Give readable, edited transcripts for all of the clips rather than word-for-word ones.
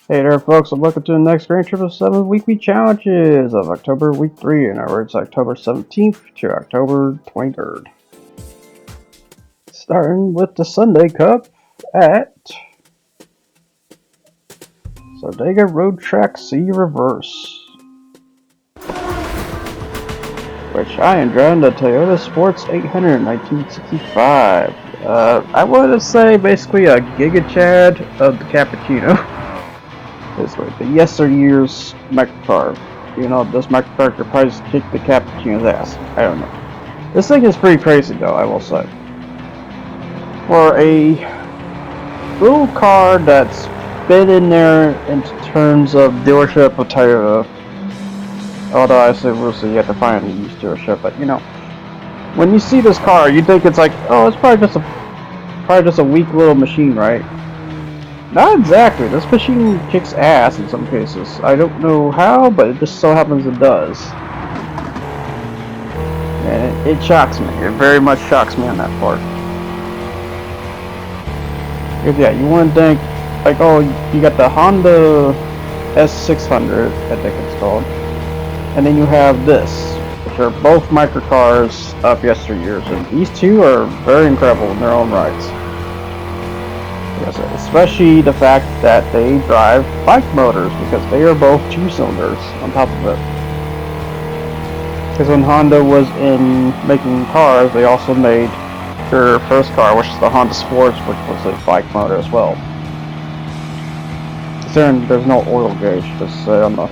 Hey there folks, and welcome to the next GT7 weekly challenges of October week 3, in other words October 17th to October 23rd. Starting with the Sunday Cup at Sardega Road Track C Reverse, which I am driving the Toyota Sports 800 1965. I want to say basically a Giga Chad of the Cappuccino. This way, the yesteryear's microcar. You know, this microcar could probably just kick the Cappuccino's ass. I don't know. This thing is pretty crazy though, I will say. For a little car that's been in there in terms of dealership of Toyota, although I say we'll see, you have to find a used dealership, but you know, when you see this car, you think it's like, oh, it's probably just a weak little machine, right? Not exactly. This machine kicks ass in some cases. I don't know how, but it just so happens it does. And it shocks me. It very much shocks me on that part. Because yeah, you want to think, like, oh, you got the Honda S600, I think it's called. And then you have this, which are both microcars of yesteryears. And these two are very incredible in their own rights. Especially the fact that they drive bike motors, because they are both 2 cylinders on top of it. Because when Honda was in making cars, they also made their first car, which is the Honda Sports, which was a bike motor as well. There's no oil gauge, just on the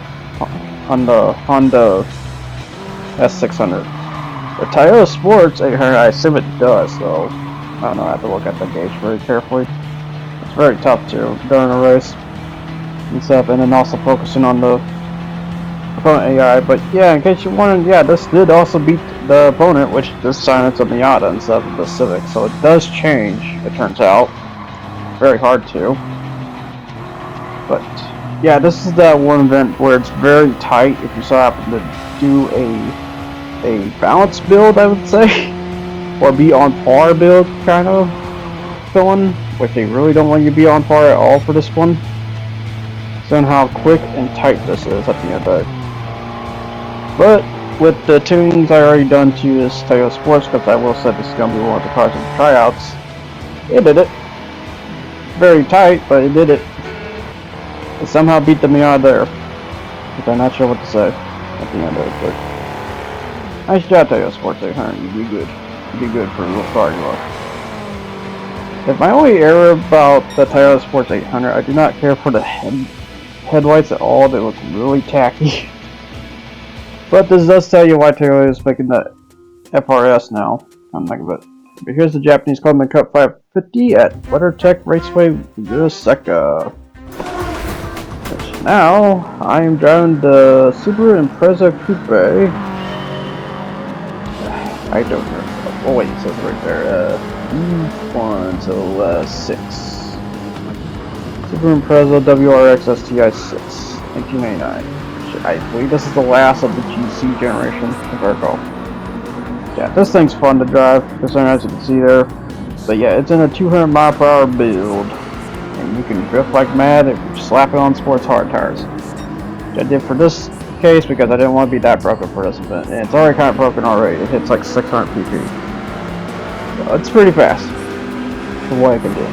Honda S600. The Toyota Sports 800, I assume it does, though. I don't know, I have to look at the gauge very carefully. Very tough too during a race and stuff, and then also focusing on the opponent AI. But yeah, in case you're wondering, yeah, this did also beat the opponent, which this time it's a Miata instead of the Civic, so it does change, it turns out. Very hard to. But yeah, this is that one event where it's very tight if you so happen to do a balance build, I would say, or be on par build kind of going, which they really don't want you to be on par at all for this one. Seeing how quick and tight this is at the end of it. But with the tunings I already done to this Toyota Sports, because I will say this is going to be one of the cars in the tryouts, it did it. Very tight, but it did it. It somehow beat the Miata there, which I'm not sure what to say at the end of it. But nice job, Toyota Sports 800. You do good. You do good for a little car you are. If my only error about the Toyota Sports 800, I do not care for the headlights at all. They look really tacky. But this does tell you why Toyota is making the FRS now. I'm like, but here's the Japanese Coleman Cup 550 at WeatherTech Raceway Yuroseka. Which now I am driving the Subaru Impreza Coupe. I don't know. Oh wait, it says right there. 1 to 6. Subaru Impreza WRX STI 6, 1999. I believe this is the last of the GC generation, if I recall. Yeah, this thing's fun to drive, as you can see there. But yeah, it's in a 200 mile per hour build, and you can drift like mad if you slap it on sports hard tires. Which I did for this case because I didn't want to be that broken for this event, and it's already kind of broken already. It hits like 600 pp. So it's pretty fast for what I can do.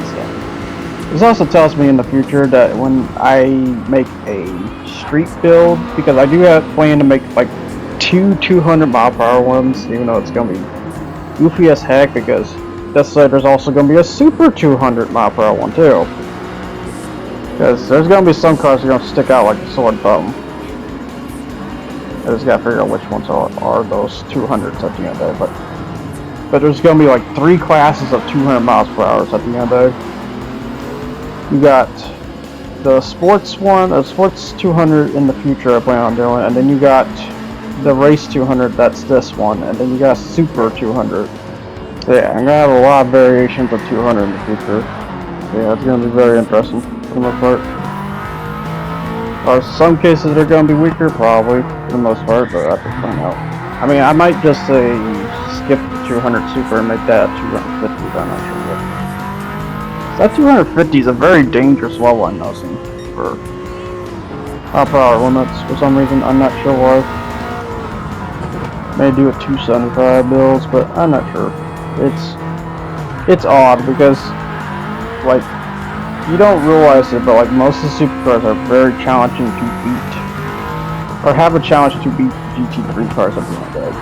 So, this also tells me in the future that when I make a street build, because I do have plan to make like 200 mile per hour ones, even though it's going to be goofy as heck, because there's also going to be a super 200 mile per hour one too. Because there's going to be some cars that are going to stick out like a sore thumb. I just got to figure out which ones are those 200s at the end of it. But there's going to be like 3 classes of 200 miles per hour at the end of it. You got the sports one, sports 200 in the future I plan on doing, and then you got the race 200, that's this one, and then you got super 200. So yeah, I'm going to have a lot of variations of 200 in the future. Yeah, it's going to be very interesting for the most part. Or some cases they're going to be weaker, probably, for the most part, but I have to find out. I mean, I might just say skip 200 super and make that 250, I'm not sure. That 250 is a very dangerous level, I'm noticing, for high power limits for some reason. I'm not sure why. May do a 275 builds, but I'm not sure. It's odd because, like, you don't realize it, but like most of the supercars are very challenging to beat, or have a challenge to beat GT3 cars at the end of the day.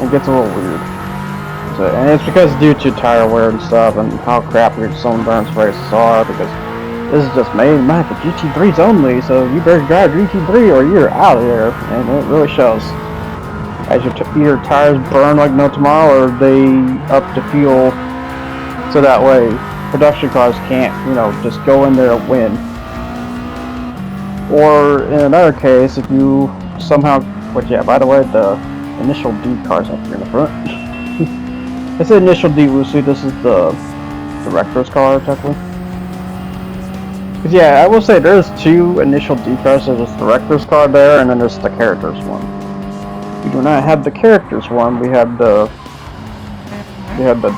It gets a little weird. So, and it's because due to tire wear and stuff, and how crappy some endurance races are, because this is just made for GT3s only, so you better drive GT3 or you're out of here, and it really shows. As your tires burn like no tomorrow, or they up the fuel, so that way production cars can't, you know, just go in there and win. Or in another case, if you somehow, but yeah, by the way, the initial D cars up here in the front. It's the initial D Lucy. This is the director's car, technically. Cause yeah, I will say there's two initial D cars. There's this director's car there, and then there's the characters one. We do not have the characters one. We have the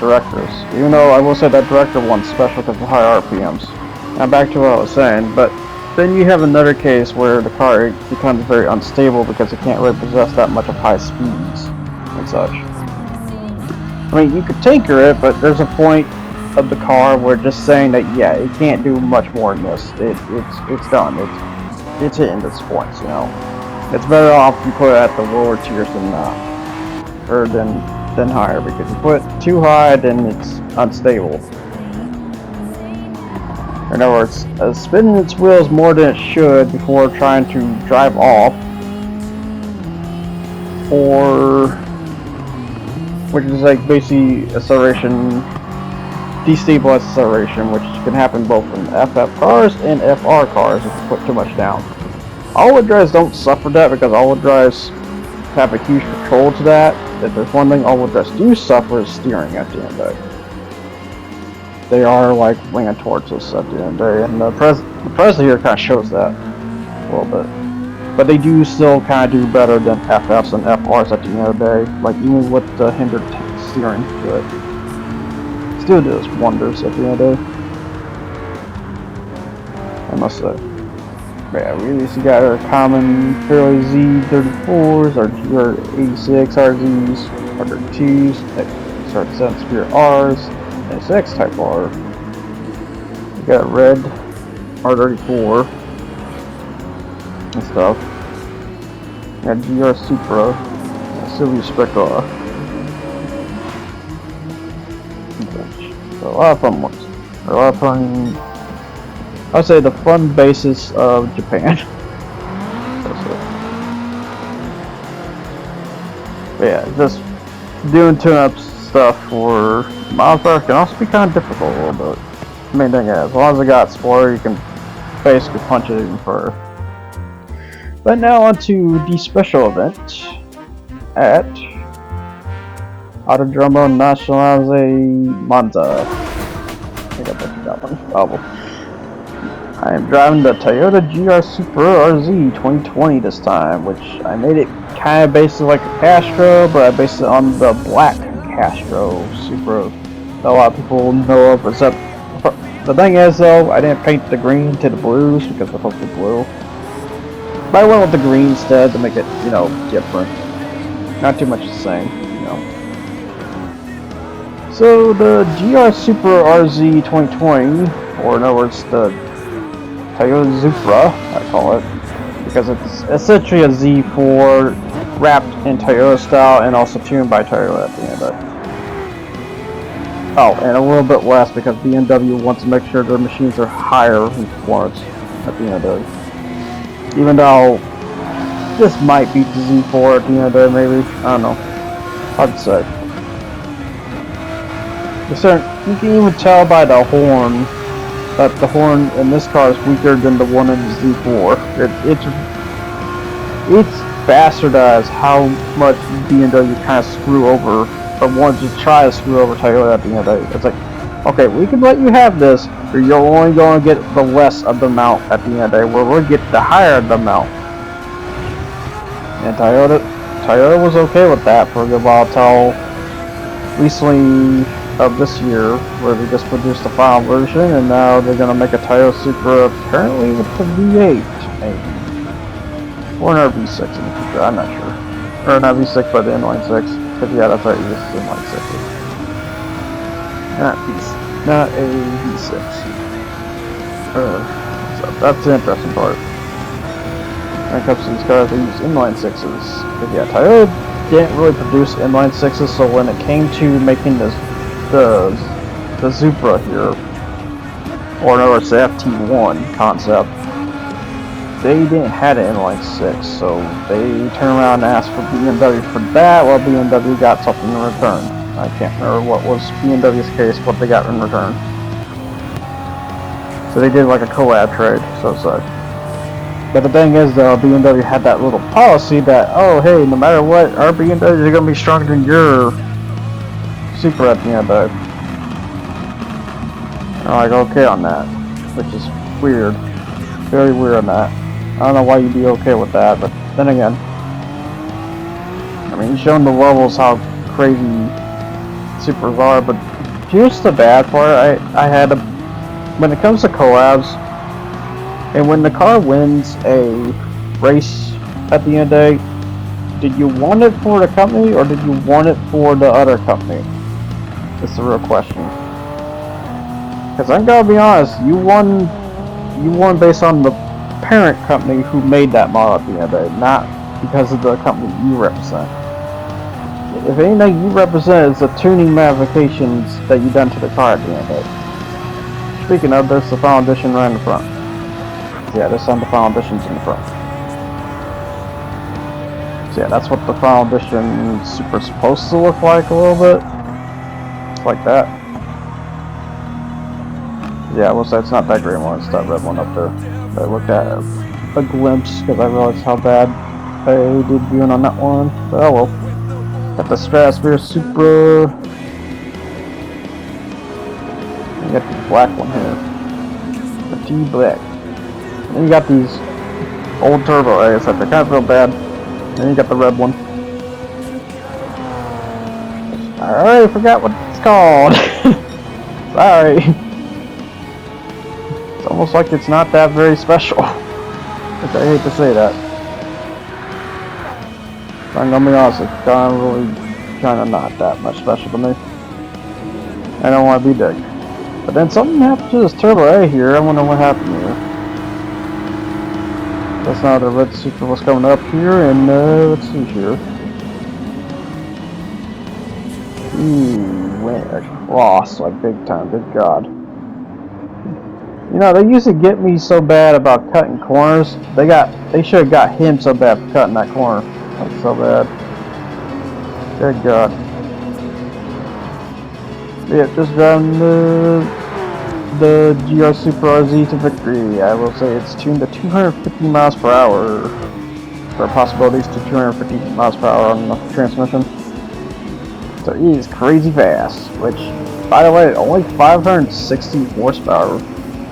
directors. Even though I will say that director one's special because of high RPMs. Now back to what I was saying, but then you have another case where the car becomes very unstable because it can't really possess that much of high speeds and such. I mean, you could tinker it, but there's a point of the car where just saying that, yeah, it can't do much more than this. It's done. It's hitting its points, you know. It's better off you put it at the lower tiers than higher, because if you put it too high, then it's unstable. In other words, spinning its wheels more than it should before trying to drive off, or which is like basically acceleration, destabilized acceleration, which can happen both in FF cars and FR cars if you put too much down. All-wheel drives don't suffer that because all-wheel drives have a huge control to that. If there's one thing all-wheel drives do suffer is steering at the end of the day. They are like leaning towards us at the end of the day, and the Presley here kind of shows that a little bit. But they do still kind of do better than FFs and FRs at the end of the day, like even with the hindered steering to it. Still does wonders at the end of the day, I must say. But yeah, we just got our common fairly Z34s, our GR86 RZs, our 32s, XR7 Spear Rs, SX Type R. We got red R34 and stuff. We got GR Supra, Sylvia Spectra. So a lot of fun ones. A lot of fun. I'd say the fun basis of Japan. But yeah, just doing tune-up stuff for modifiers can also be kind of difficult a little bit. The main thing is, as long as it got spoiler, you can basically punch it even further. But now on to the special event at Autodromo Nazionale Monza. I think I butchered that one. Oh, I am driving the Toyota GR Supra RZ 2020 this time, which I made it kind of basically like a Castro, but I based it on the black Castro Supra that a lot of people know of. Except the thing is, though, I didn't paint the green to the blues because they're supposed to be blue. But I went with the green instead to make it, you know, different. Not too much the same, you know. So the GR Supra RZ 2020, or in other words, the Toyota Supra, I call it, because it's essentially a Z4 wrapped in Toyota style and also tuned by Toyota at the end of it. Oh, and a little bit less because BMW wants to make sure their machines are higher in performance at the end of it. Even though this might beat the Z4 at the end of the day, maybe. I don't know. Hard to say. You can even tell by the horn that the horn in this car is weaker than the one in the Z4. It's bastardized how much BMW kind of screw over, or wants to try to screw over Toyota at the end of the day. It's like, okay, we can let you have this, but you're only going to get the less of the amount at the end of the day, where we'll get the higher of the amount. And Toyota was okay with that for a good while, until recently of this year, where they just produced the final version, and now they're gonna make a Tayo Supra apparently with the V8, maybe, or an RV6 in the future. I'm not sure, or an RV6 by the inline six. Because yeah, that's right, this is inline six, not a V6. So that's the interesting part. When it comes to these cars, they use inline sixes. Because yeah, Toyota didn't really produce inline sixes, so when it came to making the Supra here, or in other words, the FT1 concept, they didn't have an inline six, so they turned around and asked for BMW for that, while BMW got something in return. I can't remember what was BMW's case, what they got in return. So they did like a collab trade, so such. But the thing is, though, BMW had that little policy that, oh, hey, no matter what, our BMWs are going to be stronger than your Supra at the end of it. I'm like, okay on that, which is weird. Very weird on that. I don't know why you'd be okay with that, but then again, I mean, showing the levels how crazy Supras are, but here's the bad part. I had a, when it comes to collabs, and when the car wins a race at the end of the day, did you want it for the company or did you want it for the other company? That's the real question. Because I'm gonna be honest, you won based on the parent company who made that model at the end of the day, not because of the company you represent. If anything you represent is the tuning modifications that you've done to the car at the end of the day. Speaking of, there's the final edition right in the front. Yeah, there's some of the final editions in the front. So yeah, that's what the final edition Supra's supposed to look like a little bit. It's like that. Yeah, I will say it's not that green one, it's that red one up there. I looked at a glimpse because I realized how bad I did viewing on that one. But oh well. Got the Stratosphere Supra. You got the black one here. The T-Black. Then you got these old turbo A's that they're kind of real bad. Then you got the red one. I already forgot what it's called. Sorry. It's almost like it's not that very special. Which I hate to say that. I'm gonna be honest, it's kinda not that much special to me. I don't want to be dick. But then something happened to this turbo A here. I wonder what happened here. That's now the red Supra was coming up here, and let's see here. Went lost like big time. Good God. You know, they used to get me so bad about cutting corners. They should have got him so bad for cutting that corner. That's so bad. Good God. Yeah, just driving the GR Supra RZ to victory. I will say it's tuned to 250 miles per hour. There are possibilities to 250 miles per hour on the transmission. So it is crazy fast. Which, by the way, only 560 horsepower.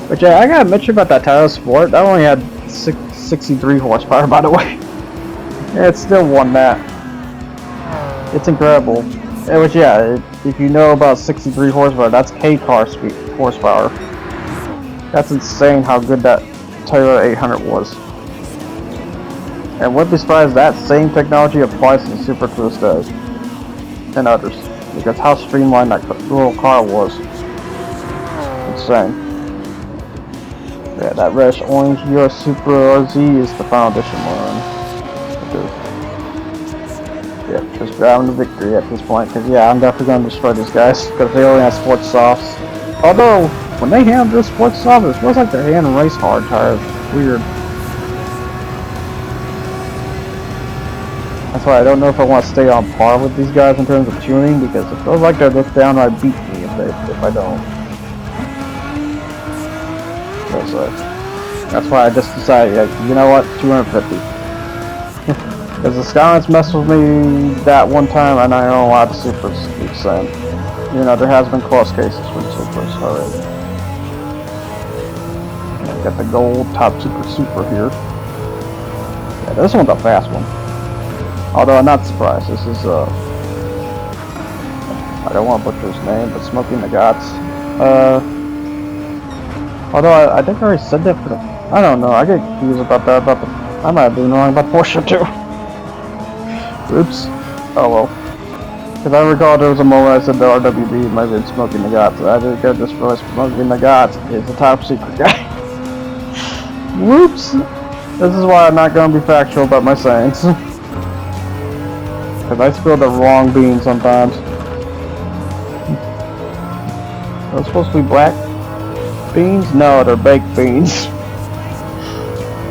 Which I gotta mention about that Tayo Sport. That only had 63 horsepower, by the way. Yeah, it still won that. It's incredible. Which, yeah, if you know about 63 horsepower, that's K-car speed horsepower. That's insane how good that Toyota 800 was. And wouldn't be surprised that same technology applies to the Supra to this day. And others. Because how streamlined that little car was. Insane. Yeah, that reddish orange GR Supra RZ is the final edition one. Yeah, just driving to victory at this point, because yeah, I'm definitely going to destroy these guys, because they only have sports softs. Although, when they hand this sports soft, it feels like they're handing race hard tires. Weird. That's why I don't know if I want to stay on par with these guys in terms of tuning, because it feels like they're just downright beat me if I don't. So, that's why I just decided, like, you know what, 250. Because the Skyline's messed with me that one time, and I know a lot of Supras do the same. You know, there has been close cases with Supras already. Got the gold top Super here. Yeah, this one's a fast one. Although I'm not surprised. This is I don't want to butcher his name, but Smoking the Gots. Although I think I already said that for the, I don't know, I get confused about that, I might have been wrong about Porsche too. Oops. Oh well. Because I recall there was a moment I said the RWB might have been Smoking the Gots. I just realized Smoking the Gots is the top secret guy. Whoops! This is why I'm not going to be factual about my sayings. Because I spill the wrong beans sometimes. They're supposed to be black beans? No, they're baked beans.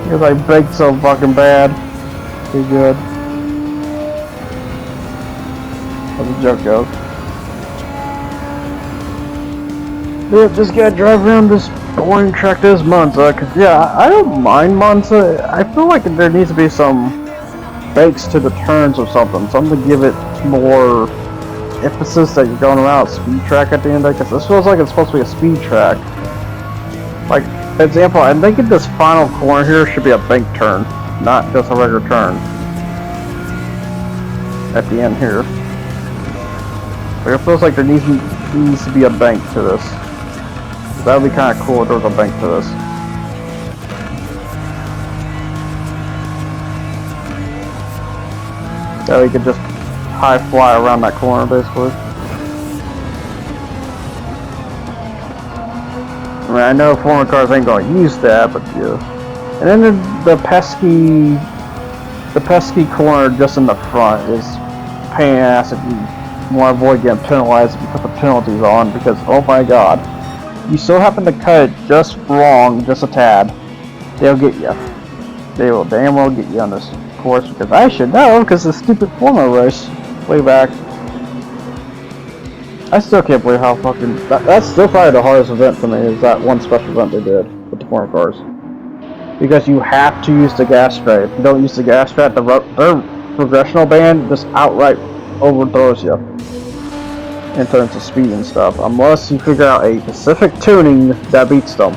Because I baked so fucking bad. Too good. That's a joke. Yeah, just gotta drive around this boring track that is Monza. Cause yeah, I don't mind Monza. I feel like there needs to be some bakes to the turns or something. Something to give it more emphasis that you're going around a speed track at the end of it. Cause this feels like it's supposed to be a speed track. Like, example, I'm thinking this final corner here should be a bank turn, not just a regular turn. At the end here. Like, it feels like there needs to be a bank to this. That would be kind of cool if there was a bank to this. So we could just high fly around that corner, basically. I mean, I know former cars ain't gonna use that, but yeah. And then the pesky corner just in the front is pain in the ass if you want to avoid getting penalized and put the penalties on, because oh my god, you still happen to cut it just wrong, just a tad, they'll get you. They will damn well get you on this course, because I should know, because the stupid Formula race way back. I still can't believe how fucking that's still probably the hardest event for me, is that one special event they did with the Formula cars, because you have to use the gas strap. If you don't use the gas strap, their progressional band just outright overthrows you in terms of speed and stuff, unless you figure out a specific tuning that beats them,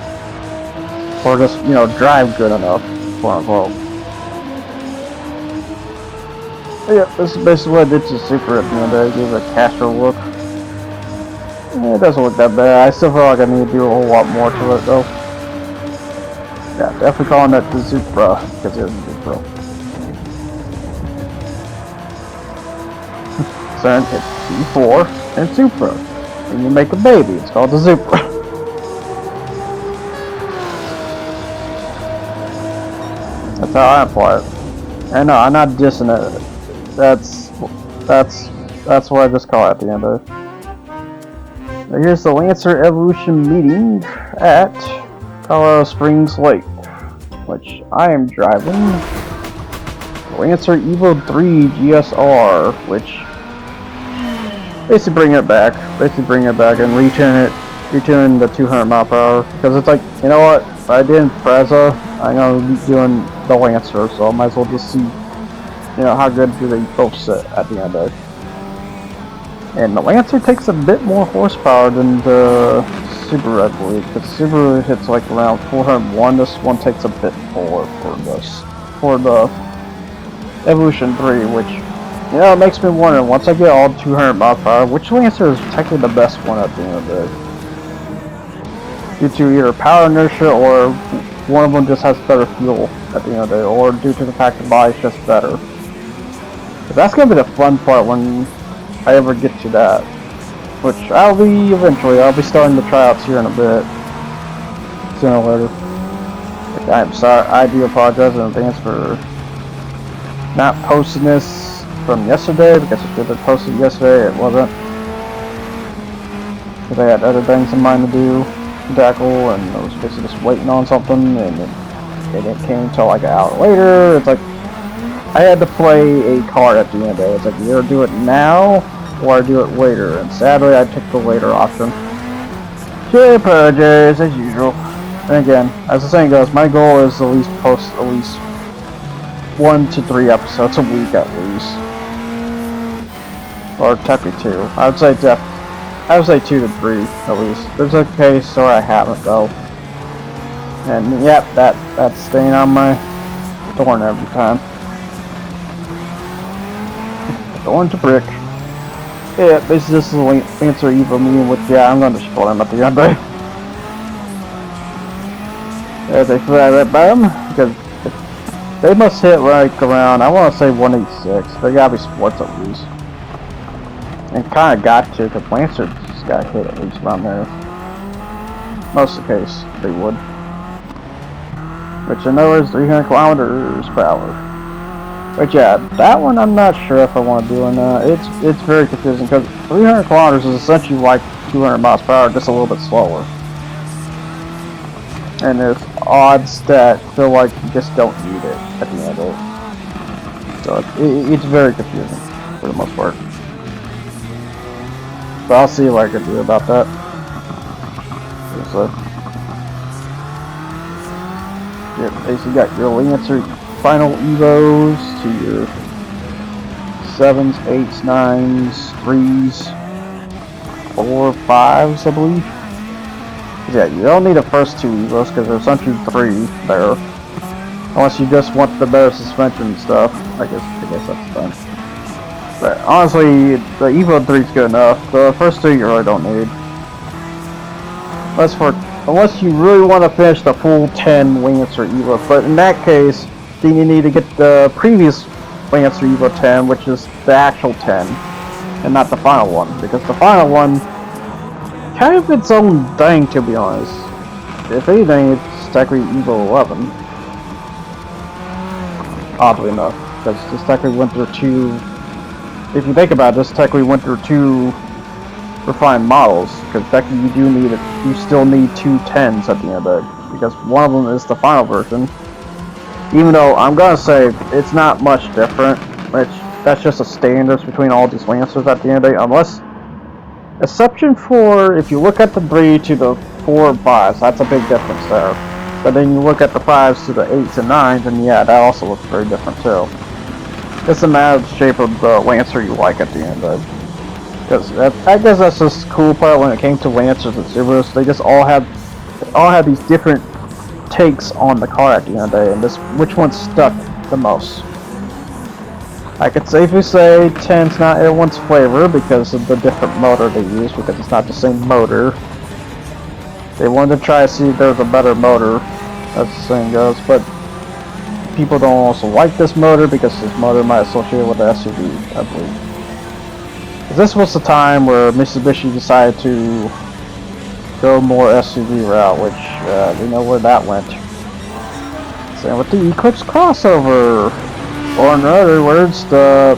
or just, you know, drive good enough, quote unquote. But yeah, this is basically what I did to Super at the end of the day. Give it a Castro look. Yeah, it doesn't look that bad. I still feel like I need to do a whole lot more to it though. Yeah, definitely calling it the Supra, because it is a Supra. Son, it's C4 and Supra. And you make a baby, it's called the Supra. That's how I apply it. And no, I'm not dissing it. That's what I just call it at the end of it. Now here's the Lancer Evolution meeting at Colorado Springs Lake, which I am driving Lancer Evo 3 GSR, which basically bring it back and retune the 200 mile per hour, because it's like, you know what, if I did in Preza, I'm gonna be doing the Lancer, so I might as well just see, you know, how good do they both sit at the end of it. And the Lancer takes a bit more horsepower than the Subaru, I believe, because Subaru hits like around 401. This one takes a bit more for the Evolution 3, which, you know, it makes me wonder, once I get all 200 mile per hour, which Lancer is technically the best one at the end of the day? Due to either power inertia, or one of them just has better fuel at the end of the day, or due to the fact the body's just better. But that's going to be the fun part when I ever get to that, which I'll be eventually. I'll be starting the tryouts here in a bit, sooner or later. I'm sorry, I do apologize in advance for not posting this from yesterday, because if it had posted yesterday, it wasn't, because I had other things in mind to do, to tackle, and I was basically just waiting on something, and it came until like an hour later. It's like, I had to play a card at the end of the day. It's like, you either do it now, or I do it later, and sadly I took the later option. I apologize, as usual. And again, as the saying goes, my goal is to at least post at least 1 to 3 episodes a week at least. Or technically 2. I would say 2 to 3 at least. There's a case where I haven't though. And yep, that's staying on my thorn every time. Thorn to brick. Yeah, this is the answer Evo me with, yeah, I'm going to spoil him at the end, right? Yeah, they fly right by him, because they must hit like around, I want to say 186. They gotta be sports at least. And kind of got to, because Lancer just got hit at least around there. Most of the case, they would. Which I know is 300 kilometers per hour. But yeah, that one I'm not sure if I want to do or not. It's very confusing because 300 kilometers is essentially like 200 miles per hour, just a little bit slower. And there's odds that feel like you just don't need it at the end of it. So it's very confusing for the most part. But I'll see what I can do about that. So, yeah, basically you got your Lancer final Evos to your 7s, 8s, 9s, 3s, 4, 5s, I believe. Yeah, you don't need the first two Evos because there's essentially 3 there. Unless you just want the better suspension and stuff. I guess that's fine. But honestly, the Evo 3 is good enough. The first 2 you really don't need. Unless you really want to finish the full 10 Lancer Evo. But in that case, then you need to get the previous Lancer Evo 10, which is the actual 10, and not the final one. Because the final one, kind of its own thing, to be honest. If anything, it's technically Evo 11. Oddly enough, because this technically went through 2. If you think about it, this technically went through 2 refined models. Because technically, you still need 2 10s at the end of it. Because one of them is the final version. Even though I'm gonna say it's not much different. That's just a standard between all these Lancers at the end of the day, unless. Exception for if you look at the 3 to the 4 and 5s, that's a big difference there. But then you look at the 5s to the 8s and 9s, and yeah, that also looks very different too. It's a matter of the shape of the Lancer you like at the end of it. Because I guess that's just the cool part when it came to Lancers and Subarus. They just all have these different takes on the car at the end of the day, and which one stuck the most. I could safely say 10's not everyone's flavor because of the different motor they use, because it's not the same motor. They wanted to try to see if there was a better motor, as the saying goes, but people don't also like this motor because this motor might associate with the SUV, I believe. This was the time where Mitsubishi decided to go more SUV route, which we know where that went. Same with the Eclipse crossover. Or in other words, the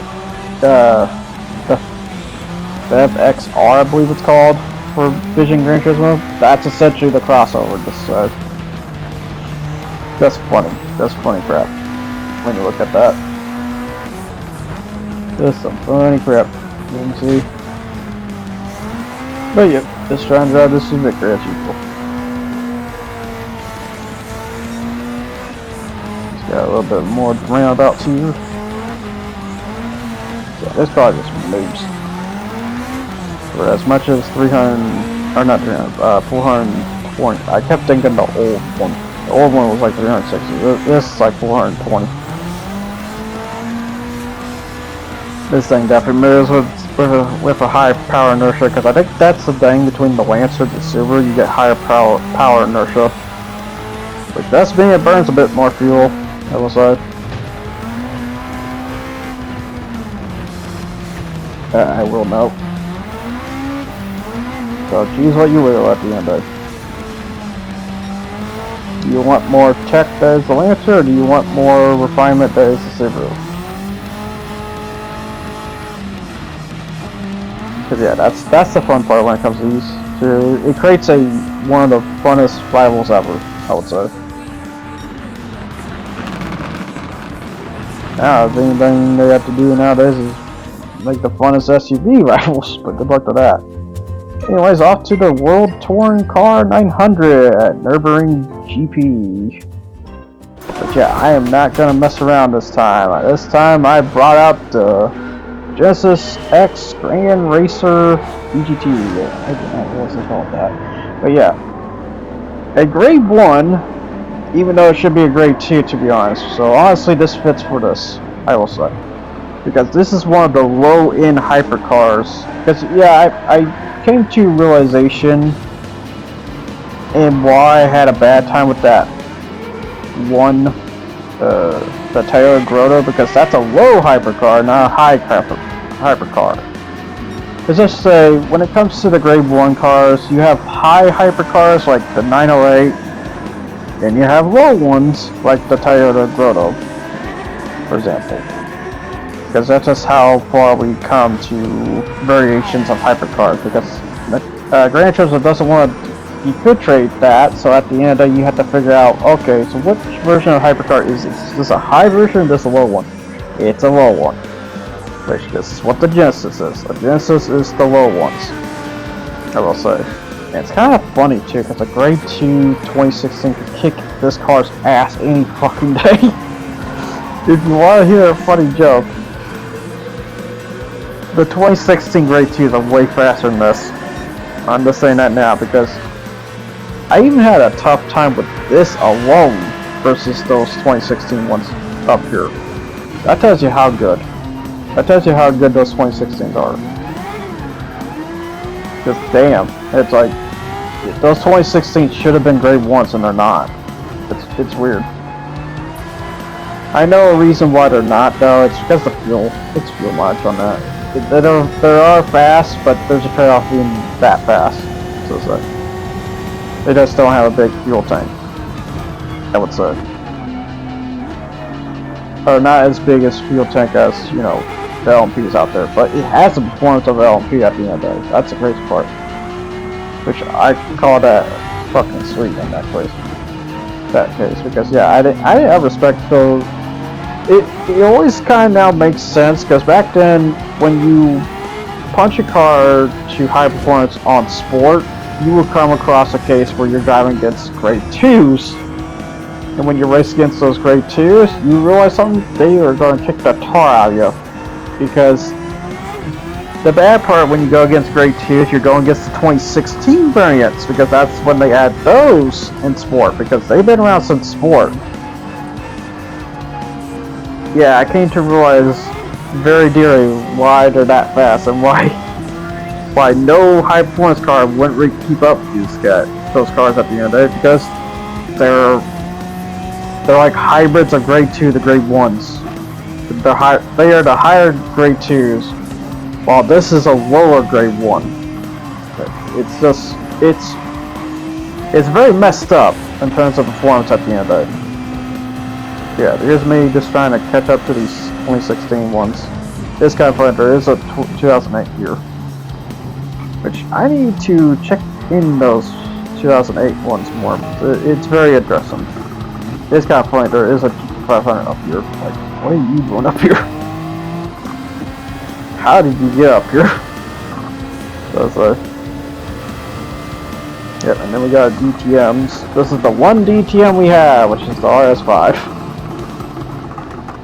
FXR, I believe it's called, for Vision Gran Turismo. That's essentially the crossover. That's funny. That's funny crap when you look at that. That's some funny crap. You can see. But yep, just trying to drive this to victory as usual. Got a little bit more roundabout here. Yeah, this car just moves. For as much as 420. I kept thinking the old one. The old one was like 360. This is like 420. This thing definitely moves with a high power inertia, because I think that's the thing between the Lancer and the Subaru. You get higher power inertia. Which does mean it burns a bit more fuel. I will say. I will know. So choose what you will at the end of it. Do you want more tech that is the Lancer, or do you want more refinement that is the Subaru? Because yeah, that's the fun part when it comes to these two. It creates one of the funnest rivals ever, I would say. Now, the only thing they have to do nowadays is make the funnest SUV rivals, but good luck to that. Anyways, off to the World Touring Car 900 at Nürburgring GP. But yeah, I am not gonna mess around this time. This time I brought out the Genesis X Grand Racer EGT. I wasn't called that. But yeah, a grade 1. Even though it should be a grade 2, to be honest. So honestly, this fits for this, I will say. because this is one of the low-end hypercars. Because yeah, I came to realization and why I had a bad time with that one, the Toyota Grotto, because that's a low hypercar, not a high hypercar. Let's just say, when it comes to the grade 1 cars, you have high hypercars like the 908, and you have low ones like the Toyota Grotto, for example. Because that's just how far we come to variations of hypercars, because Gran Turismo doesn't want to infiltrate that, so at the end of the day you have to figure out, okay, so which version of hypercar is this? Is this a high version or is this a low one? It's a low one. Which this is what the Genesis is. The Genesis is the low ones, I will say. And it's kind of funny too, because the Grade 2 2016 could kick this car's ass any fucking day. If you want to hear a funny joke, the 2016 Grade 2s are way faster than this. I'm just saying that now because I even had a tough time with this alone versus those 2016 ones up here. That tells you how good. That tells you how good those 2016s are. Just damn, it's like those 2016s should have been grade 1s and they're not. It's weird. I know a reason why they're not though. It's because the fuel. It's fuel mileage on that. They are fast, but there's a trade-off being that fast. So it's like they just don't have a big fuel tank, I would say. Or not as big as fuel tank as, you know, the LMPs out there, but it has the performance of the LMP at the end of the day. That's the crazy part. Which I call that fucking sweet in that case, because yeah, I didn't respect those. It always kind of now makes sense, because back then when you punch a car to high performance on sport, you will come across a case where you're driving against grade 2s, and when you race against those grade 2s, you realize something, they are going to kick the tar out of you. Because the bad part when you go against grade 2s, you're going against the 2016 variants, because that's when they add those in sport, because they've been around since sport. Yeah, I came to realize very dearly why they're that fast and why no high performance car wouldn't really keep up with those cars at the end of the day, because they're like hybrids of grade 2 to grade 1s. They are the higher grade 2s, while this is a lower grade 1. It's just it's very messed up in terms of performance at the end of the day. Yeah, here's me just trying to catch up to these 2016 ones. It's kind of funny, there is a 2008 here, which I need to check in those 2008 ones more. It's very interesting. It's kind of funny, there is a GT500 up here. Like, what are you doing up here? How did you get up here? That's yeah, and then we got DTMs. This is the one DTM we have, which is the RS5.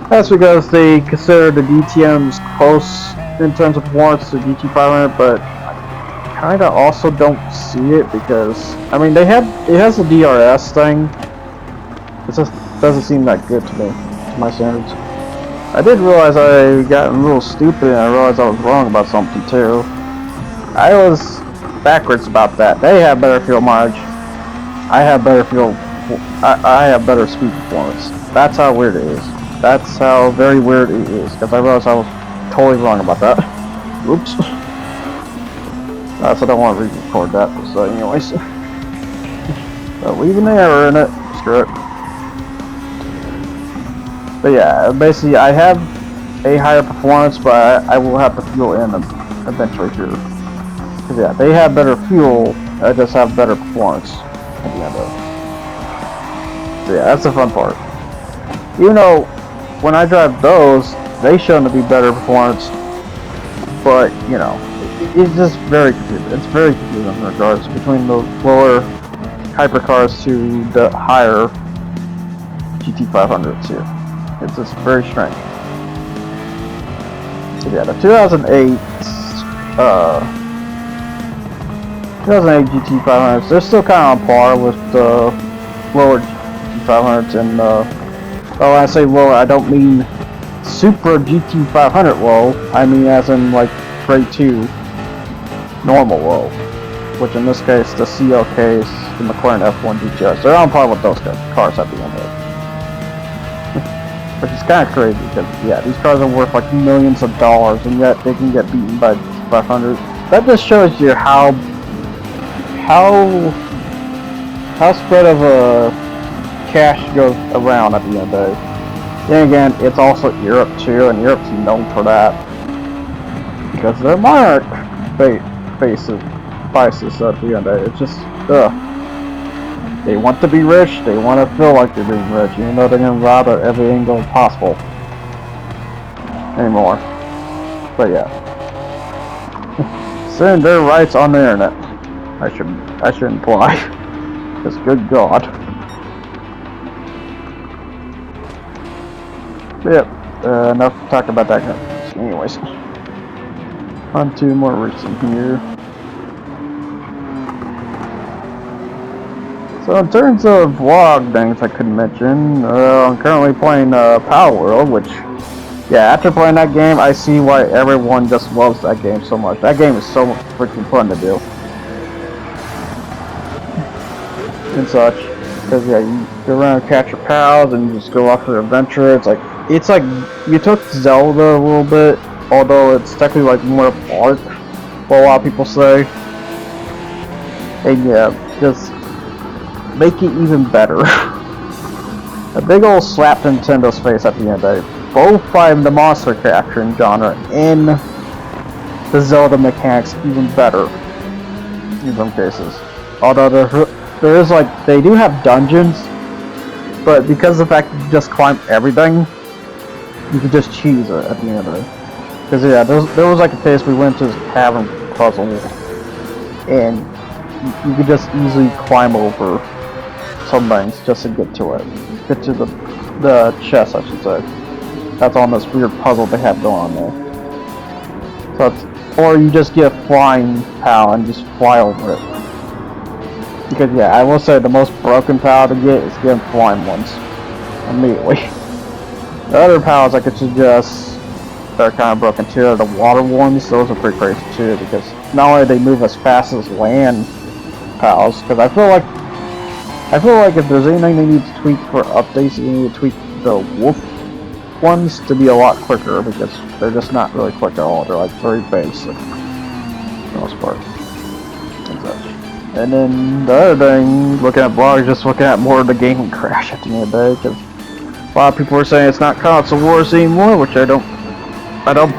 That's because they consider the DTMs close in terms of performance to GT500, but I kind of also don't see it, because I mean it has the DRS thing. It just doesn't seem that good to me, to my standards. I did realize I got a little stupid, and I realized I was wrong about something too. I was backwards about that. They have better fuel mileage. I have better fuel. I have better speed performance. That's how weird it is. That's how very weird it is, because I realized I was totally wrong about that. Oops. So I don't want to re-record that, so anyways. But leaving the error in it. Screw it. But yeah, basically I have a higher performance, but I will have the fuel in eventually here. Because yeah, they have better fuel, I just have better performance at the end of it. So yeah, that's the fun part. Even though when I drive those, they show to be better performance, but you know, it's just very confusing. It's very confusing in regards between the lower hypercars to the higher GT500s here. It's just very strange. So yeah, the 2008 GT500s, they're still kind of on par with the lower GT500s, and well, when I say lower, I don't mean Supra GT500 low, I mean as in like grade 2 normal low, which in this case the CL case, the McLaren F1 GTS, they're on par with those cars at the end of it. Which is kind of crazy because yeah, these cars are worth like millions of dollars and yet they can get beaten by 500. That just shows you how spread of a cash goes around at the end of the day. Then again, it's also Europe too, and Europe's known for that because their monarch faces prices at the end of the day. It's just they want to be rich, they want to feel like they're being rich, even though they're gonna rob at every angle possible anymore. But yeah, saying their rights on the internet. I shouldn't imply. Because good God. But yep, enough to talk about that. Anyways, on to more racing here. So in terms of vlog things I could mention, I'm currently playing Power World, which, yeah, after playing that game, I see why everyone just loves that game so much. That game is so freaking fun to do. And such, because yeah, you go around and catch your pals and you just go off for an adventure. It's like you took Zelda a little bit, although it's technically like more of art, what a lot of people say. And yeah, just make it even better. A big old slap to Nintendo's face at the end of the day. Both by the monster capturing genre and the Zelda mechanics even better in some cases. Although there is like, they do have dungeons, but because of the fact that you just climb everything, you can just cheese it at the end of it. Because yeah, there was like a case we went to this cavern puzzle, and you could just easily climb over some things just to get to it. Get to the chest, I should say. That's on this weird puzzle they have going on there. So it's, or you just get a flying PAL and just fly over it. Because yeah, I will say the most broken PAL to get is getting flying ones immediately. The other PALs I could suggest that are kind of broken too are the water ones. Those are pretty crazy too, because not only do they move as fast as land PALs, because I feel like if there's anything they need to tweak for updates, they need to tweak the wolf ones to be a lot quicker, because they're just not really quick at all. They're like very basic for the most part. And then the other thing, looking at blogs, just looking at more of the gaming crash at the end of the day, because a lot of people are saying it's not console wars anymore, which I don't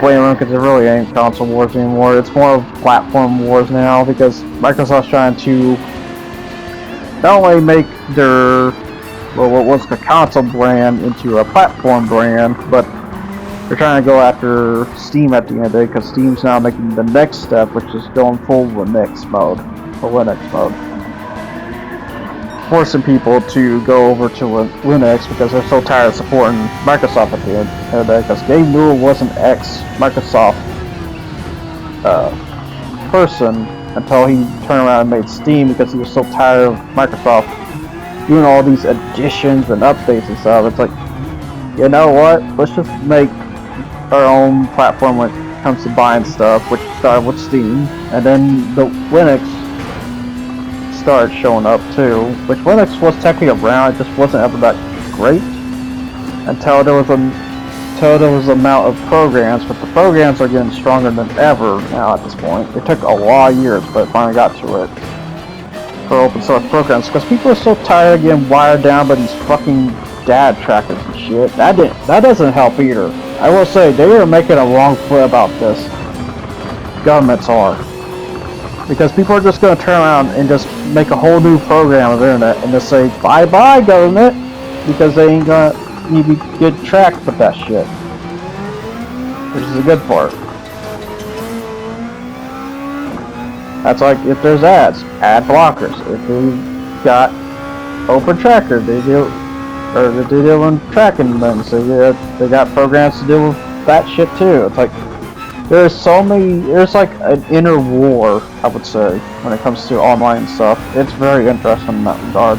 blame them, because it really ain't console wars anymore. It's more of platform wars now, because Microsoft's trying to not only make their, well, what was the console brand into a platform brand, but they're trying to go after Steam at the end of the day, because Steam's now making the next step, which is going full Linux mode. Linux mode, forcing people to go over to Linux because they're so tired of supporting Microsoft at the end of the day. Because Gabe Newell was an ex-Microsoft person until he turned around and made Steam, because he was so tired of Microsoft doing all these additions and updates and stuff. It's like, you know what? Let's just make our own platform when it comes to buying stuff, which started with Steam, and then the Linux started showing up too, which Linux was technically around, it just wasn't ever that great until there was an amount of programs, but the programs are getting stronger than ever now at this point. It took a lot of years, but it finally got to it for open source programs, because people are so tired of getting wired down by these fucking data trackers and shit. That doesn't help either. I will say, they are making a wrong foot about this. Governments are. Because people are just going to turn around and just make a whole new program of the internet and just say, bye-bye, government, because they ain't going to need to get tracked with that shit. Which is a good part. That's like if there's ads, ad blockers. If they got open tracker, they deal with tracking things. So yeah, they got programs to deal with that shit too. It's like, there's like an inner war, I would say, when it comes to online stuff. It's very interesting in that regard.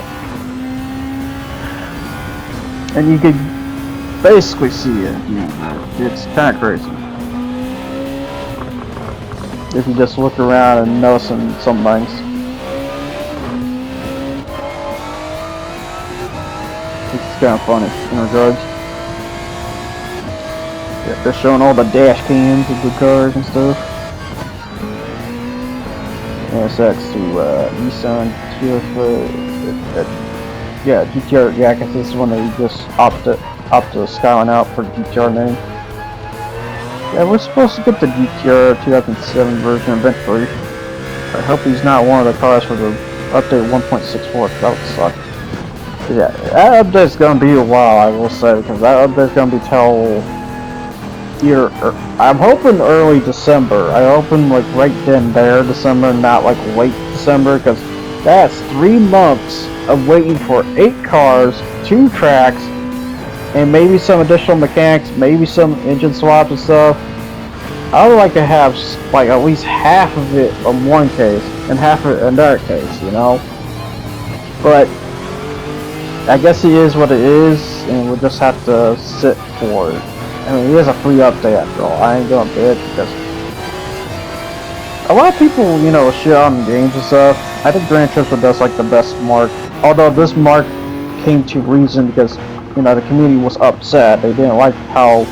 And you could basically see it. It's kind of crazy. If you just look around and notice some things. It's kind of funny in regards. Yeah, they're showing all the dash cams of the cars and stuff. Yeah, so that's to Nissan yeah, GTR. Yeah, I guess this is one that you just opted Skyline out for the GTR name. Yeah, we're supposed to get the GTR 2007 version eventually. I hope he's not one of the cars for the update 1.64. That would suck. But yeah, that update's gonna be a while, I will say, because that update's gonna be till either I'm hoping early December. I hoping like right then there December, not like late December, because that's 3 months of waiting for 8 cars, 2 tracks, and maybe some additional mechanics, maybe some engine swaps and stuff. I would like to have like at least half of it in one case and half of it in another case, you know. But I guess it is what it is, and we'll just have to sit for it. I mean, it is a free update after all. I ain't gonna bid because a lot of people, you know, shit on games and stuff. I think Gran Turismo does like the best mark. Although this mark came to reason because, you know, the community was upset. They didn't like how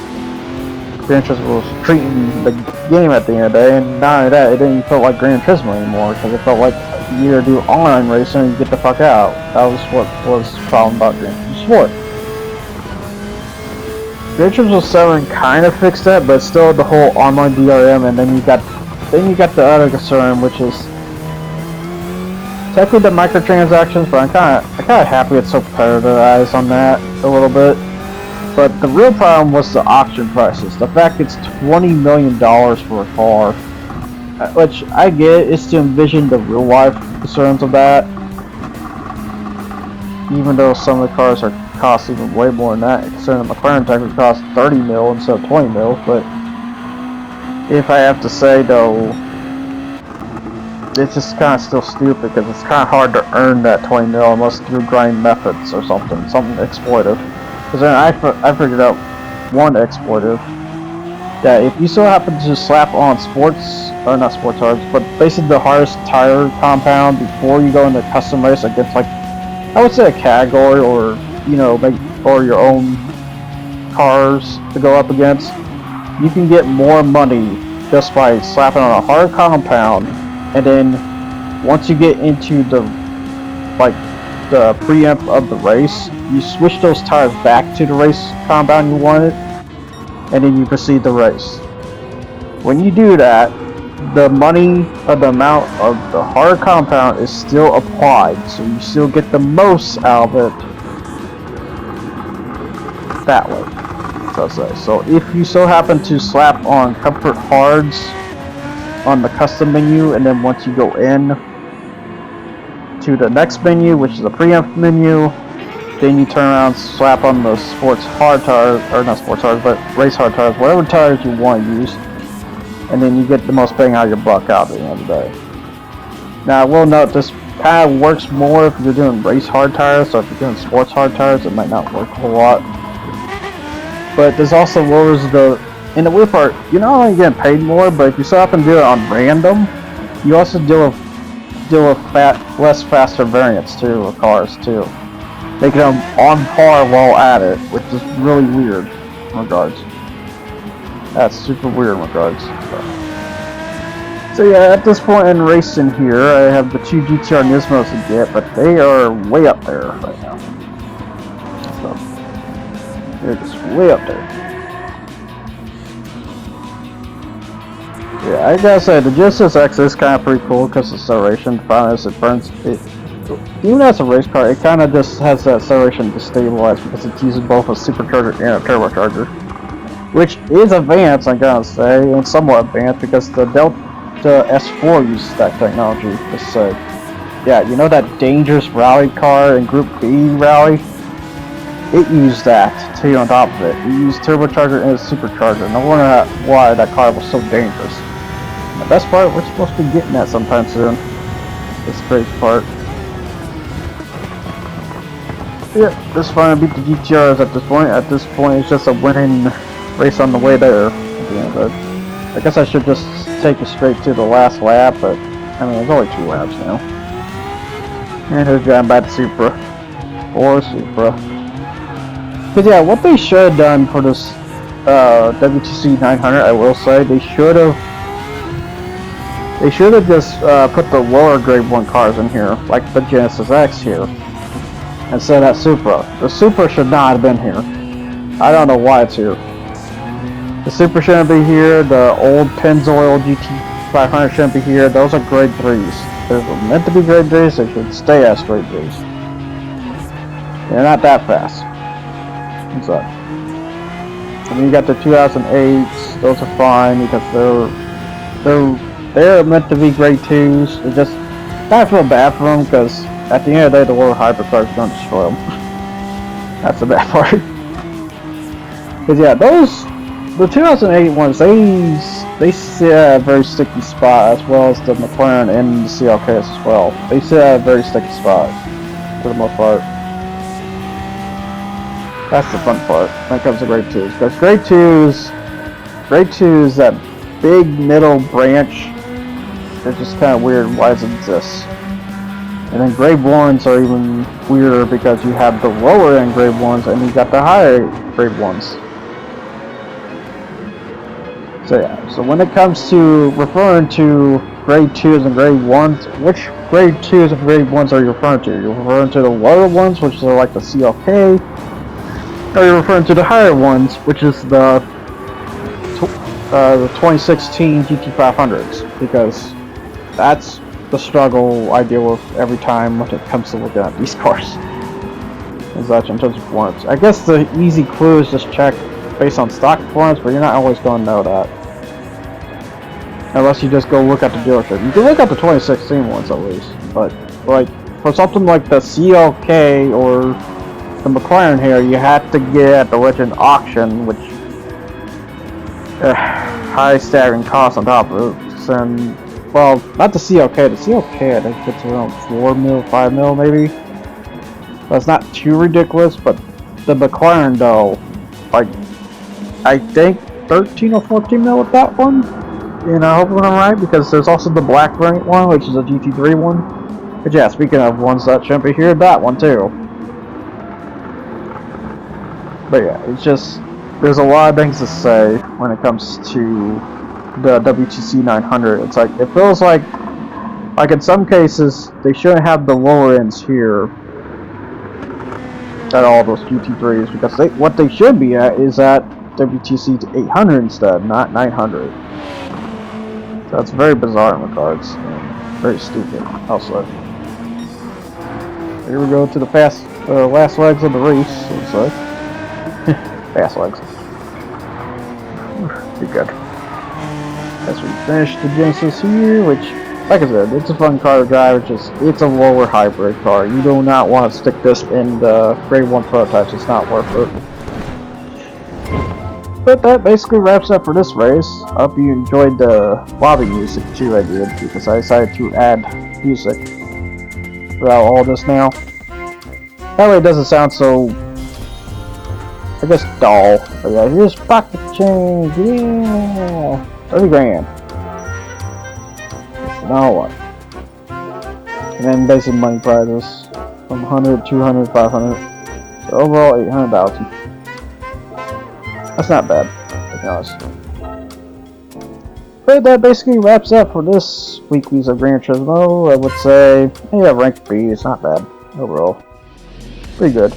Gran Turismo was treating the game at the end of the day, and not only that, it didn't feel like Gran Turismo anymore because it felt like you either do online racing and you get the fuck out. That was what was the problem about Gran Turismo Sport. Gran Turismo 7 kind of fixed that, but still the whole online DRM, and then you got the other concern, which is technically the microtransactions, but I'm kind of happy it's so prioritized on that a little bit. But the real problem was the auction prices. The fact it's $20 million for a car, which I get, is to envision the real life concerns of that. Even though some of the cars are cost even way more than that, considering the McLaren technically cost 30 mil instead of 20 mil. But if I have to say though, it's just kind of still stupid because it's kind of hard to earn that 20 mil unless through grind methods or something exploitive. Because then I figured out one exploitive, that if you so happen to slap on not sports hards, but basically the hardest tire compound before you go into custom race against, like, I would say a category, or, you know, or your own cars to go up against, you can get more money just by slapping on a hard compound. And then once you get into the preamp of the race, you switch those tires back to the race compound you wanted, and then you proceed the race. When you do that, the money or the amount of the hard compound is still applied, so you still get the most out of it that way, so to say. So if you so happen to slap on comfort hards on the custom menu, and then once you go in to the next menu, which is the preamp menu, then you turn around, slap on the sports hard tires, or not sports hard, but race hard tires, whatever tires you want to use, and then you get the most bang out of your buck out at the end of the day. Now I will note this kind of works more if you're doing race hard tires, so if you're doing sports hard tires it might not work a whole lot. But this also lowers in the weird part, you're not only getting paid more, but if you so happen to do it on random, you also deal with less faster variants too, of cars too, making them on par while at it, which is really weird in regards. That's super weird in regards. So yeah, at this point in racing here, I have the 2 GTR Nismos to get, but they are way up there right now. So they're just way up there. Yeah, I gotta say, the GT7 is kind of pretty cool because the acceleration, finally, as it burns, even as a race car, it kind of just has that acceleration destabilized because it uses both a supercharger and a turbocharger, which is advanced, I gotta say, and somewhat advanced because the Delta S4 uses that technology. Just say, yeah, you know that dangerous rally car in Group B rally? It used that too on top of it. It used turbocharger and a supercharger. No wonder why that car was so dangerous. And the best part, we're supposed to be getting that sometime soon. This crazy part. Yeah, just trying to beat the GTRs at this point. At this point, it's just a winning race on the way there. At the end of it. I guess I should just take it straight to the last lap, but I mean, it's only 2 laps now. And here's driving by the Supra. Or Supra. Because yeah, what they should have done for this WTC 900, I will say, they should have just put the lower grade 1 cars in here, like the Genesis X here, instead of that Supra. The Supra should not have been here. I don't know why it's here. The Supra shouldn't be here, the old Pennzoil GT500 shouldn't be here. Those are grade 3s. They're meant to be grade 3s, they should stay as grade 3s. They're not that fast. What's up? And then you got the 2008s, those are fine because they're meant to be grade 2s. They just kind of feel bad for them because at the end of the day, the lower hybrid cars are going to destroy them. That's the bad part. Because yeah, the 2008 ones, they sit at a very sticky spot, as well as the McLaren and the CLKs as well. They sit at a very sticky spot for the most part. That's the fun part when it comes to grade 2s, because grade 2s, that big middle branch, they're just kind of weird. Why does it exist? And then grade 1s are even weirder because you have the lower end grade 1s and you got the higher grade 1s. So yeah, so when it comes to referring to grade 2s and grade 1s, which grade 2s and grade 1s are you referring to? You're referring to the lower ones, which are like the CLK, or you're referring to the higher ones, which is the 2016 GT500s, because that's the struggle I deal with every time when it comes to looking at these cars. And such in terms of performance. I guess the easy clue is just check based on stock performance, but you're not always going to know that. Unless you just go look at the dealership. You can look at the 2016 ones at least, but like for something like the CLK or the McLaren here, you have to get at the legend auction, which high staggering costs on top of it. And well, not the CLK. The CLK I think it's around 4 mil, 5 mil maybe. That's not too ridiculous, but the McLaren though, like I think 13 or 14 mil with that one. And I hope I'm right, because there's also the black variant one, which is a GT3 one. But yeah, speaking of ones that shouldn't be here, that one too. But yeah, it's just, there's a lot of things to say when it comes to the WTC 900. It's like, it feels like in some cases, they shouldn't have the lower ends here at all those GT3s, because what they should be at is at WTC 800 instead, not 900. So that's very bizarre in regards, and very stupid also. Here we go to the last legs of the race, looks like. Fast legs. Pretty good. As we finish the Genesis here, which, like I said, it's a fun car to drive. It's a lower hybrid car. You do not want to stick this in the grade 1 prototypes. It's not worth it. But that basically wraps up for this race. I hope you enjoyed the lobby music too. I did, because I decided to add music throughout all this now. That way it doesn't sound so, I guess, dull. But yeah, here's pocket change. Yeah, 30 grand. Now what? And then basic money prizes from 100, 200, 500. So overall 800,000. That's not bad, to be honest. But that basically wraps up for this weekly's of Gran Turismo. I would say, yeah, rank B is not bad overall. Pretty good.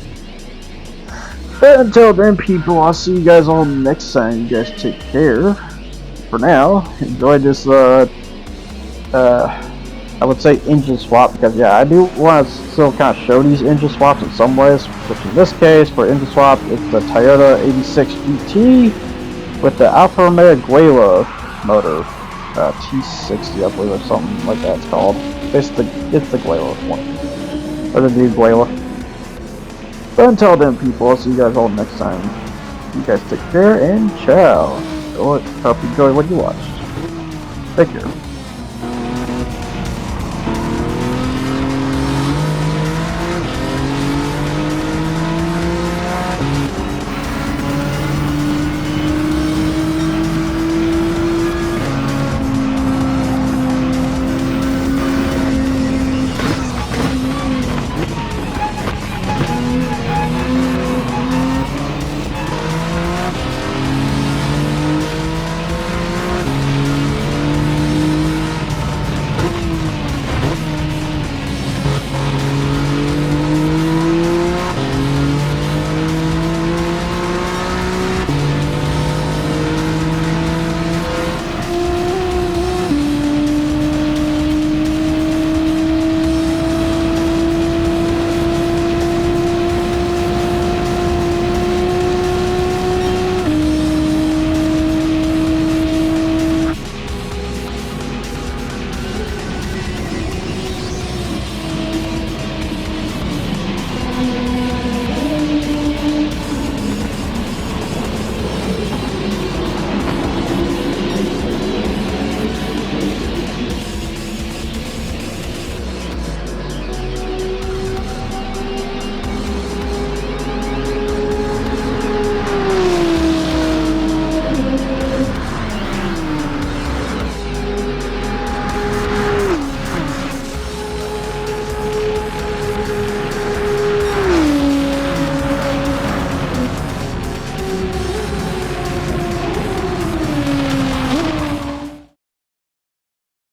But until then, people, I'll see you guys all next time. You guys take care. For now, enjoy this, I would say engine swap, because yeah, I do want to still kind of show these engine swaps in some ways, which in this case, for engine swap, it's the Toyota 86 GT with the Alfa Romeo Guela motor, T60 I believe, or something like that it's called. It's the Guela one, or the new Guela. But until then, people, I'll see you guys all next time. You guys take care, and ciao. Hope you enjoy what you watched. Take care.